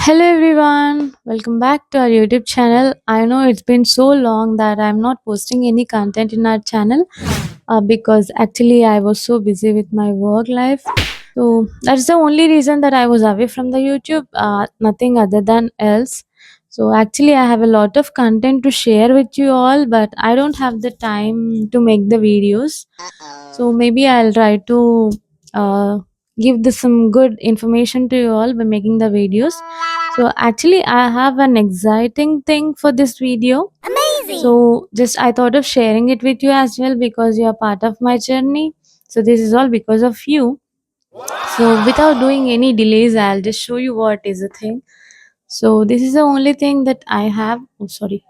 Hello everyone, welcome back to our YouTube channel. I know it's been so long that I'm not posting any content in our channel because actually I was so busy with my work life. So that's the only reason that I was away from the YouTube, nothing other than else. So actually, I have a lot of content to share with you all, but I don't have the time to make the videos. So maybe I'll try to uh, give this some good information to you all by making the videos. So actually, I have an exciting thing for this video. So just I thought of sharing it with you as well because you are part of my journey. So this is all because of you. So without doing any delays, I'll just show you what is the thing. So this is the only thing that I have. Oh, sorry,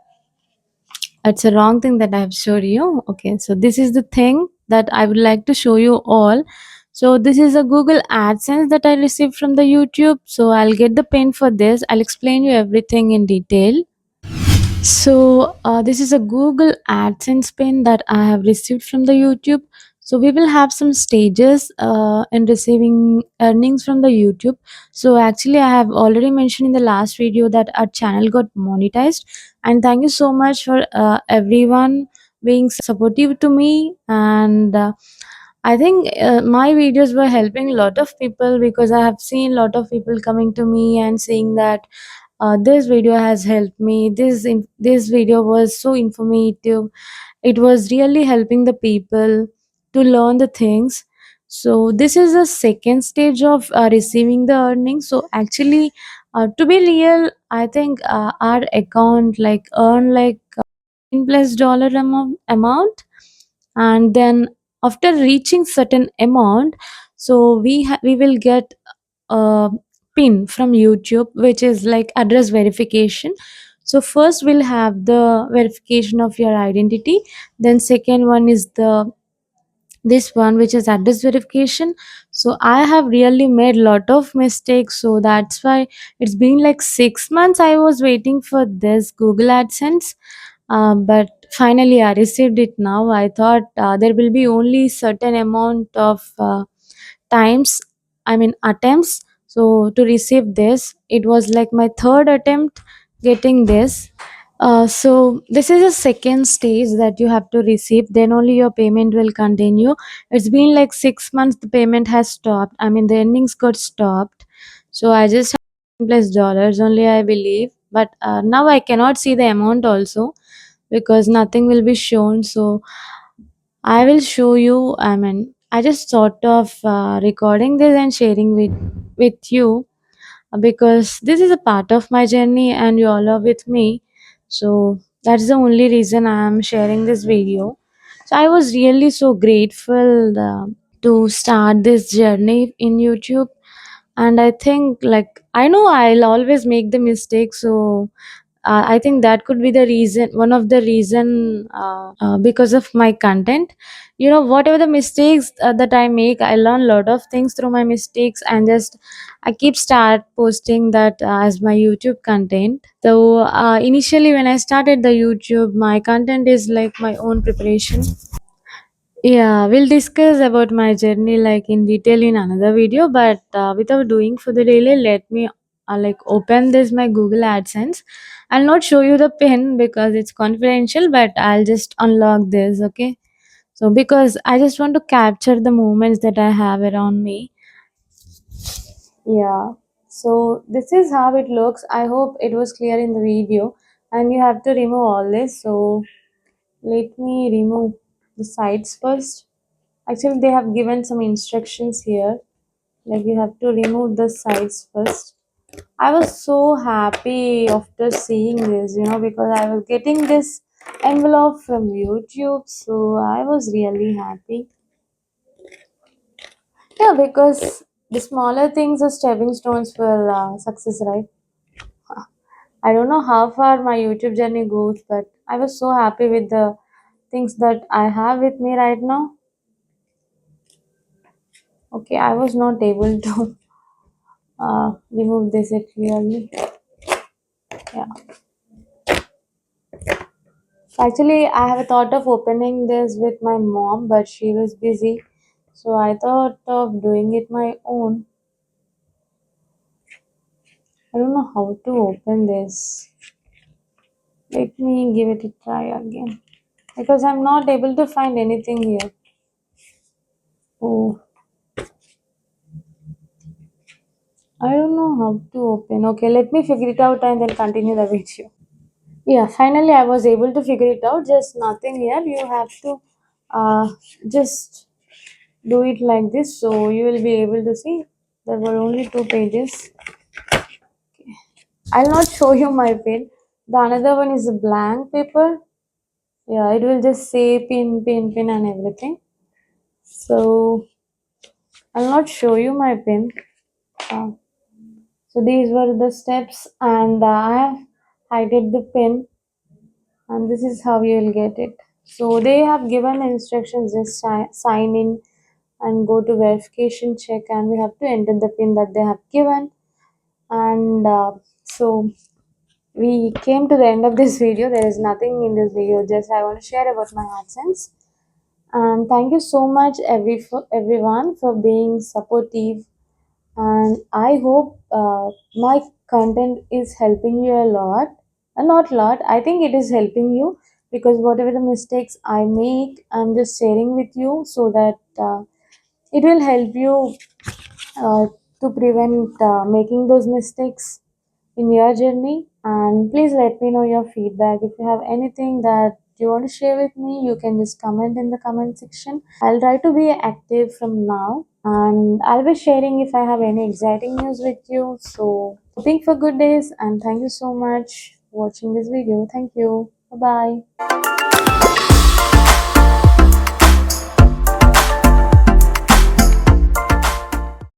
it's a wrong thing that I have showed you. Okay, so this is the thing that I would like to show you all. So this is a Google AdSense that I received from the YouTube. So I'll get the pin for this. I'll explain you everything in detail. So this is a Google AdSense pin that I have received from the YouTube. So we will have some stages in receiving earnings from the YouTube. So actually, I have already mentioned in the last video that our channel got monetized, and thank you so much for everyone being supportive to me. And I think my videos were helping a lot of people because I have seen a lot of people coming to me and saying that this video has helped me, this video was so informative, it was really helping the people to learn the things. So this is the second stage of receiving the earnings. So actually, to be real, I think our account like earn like plus dollar amount, and then after reaching certain amount, so we will get a pin from YouTube, which is like address verification. So first we'll have the verification of your identity, then second one is the this one which is address verification. So I have really made lot of mistakes, so that's why it's been like 6 months I was waiting for this Google AdSense. But finally I received it now. I thought there will be only certain amount of times, I mean attempts, so to receive this. It was like my third attempt getting this. So this is a second stage that you have to receive, then only your payment will continue. It's been like 6 months the payment has stopped, I mean the earnings got stopped. So I just have plus dollars only, I believe. But now I cannot see the amount also because nothing will be shown. So I will show you. I mean, I just thought of recording this and sharing with you because this is a part of my journey and you all are with me. So that's the only reason I am sharing this video. So I was really so grateful to start this journey in YouTube. And I think like I know I'll always make the mistake. So I think that could be the reason, one of the reason, because of my content. You know, whatever the mistakes that I make, I learn a lot of things through my mistakes, and just I keep start posting that as my YouTube content. So initially when I started the YouTube, my content is like my own preparation. Yeah, we'll discuss about my journey like in detail in another video. But without doing for the delay, let me like open this my Google AdSense. I'll not show you the pin because it's confidential, but I'll just unlock this. Okay. So because I just want to capture the moments that I have around me. Yeah. So this is how it looks. I hope it was clear in the video. And you have to remove all this. So let me remove the sides first. Actually, they have given some instructions here. Like you have to remove the sides first. I was so happy after seeing this, because I was getting this envelope from YouTube. So I was really happy. Yeah, because the smaller things are stepping stones for success, right? I don't know how far my YouTube journey goes, but I was so happy with the things that I have with me right now. Okay, I was not able to remove this it clearly. Yeah. Actually, I have a thought of opening this with my mom, but she was busy. So I thought of doing it my own. I don't know how to open this. Let me give it a try again. Because I'm not able to find anything here. Oh, I don't know how to open. Okay, let me figure it out and then continue the video. Yeah, finally I was able to figure it out. Just nothing here. You have to just do it like this, so you will be able to see. There were only two pages. I'll not show you my pen. The another one is a blank paper. Yeah, it will just say pin, pin, pin, and everything. So I'll not show you my pen. Uh, so these were the steps, and I have hided the pin, and this is how you will get it. So they have given instructions, just sign in and go to verification check, and we have to enter the pin that they have given. And so we came to the end of this video. There is nothing in this video, just I want to share about my AdSense. And thank you so much everyone for being supportive, and I hope my content is helping you a lot. Not lot, I think it is helping you, because whatever the mistakes I make, I'm just sharing with you so that it will help you uh, to prevent making those mistakes in your journey. And please let me know your feedback. If you have anything that you want to share with me, you can just comment in the comment section. I'll try to be active from now, and I'll be sharing if I have any exciting news with you. So hoping for good days, and thank you so much for watching this video. Thank you. Bye bye.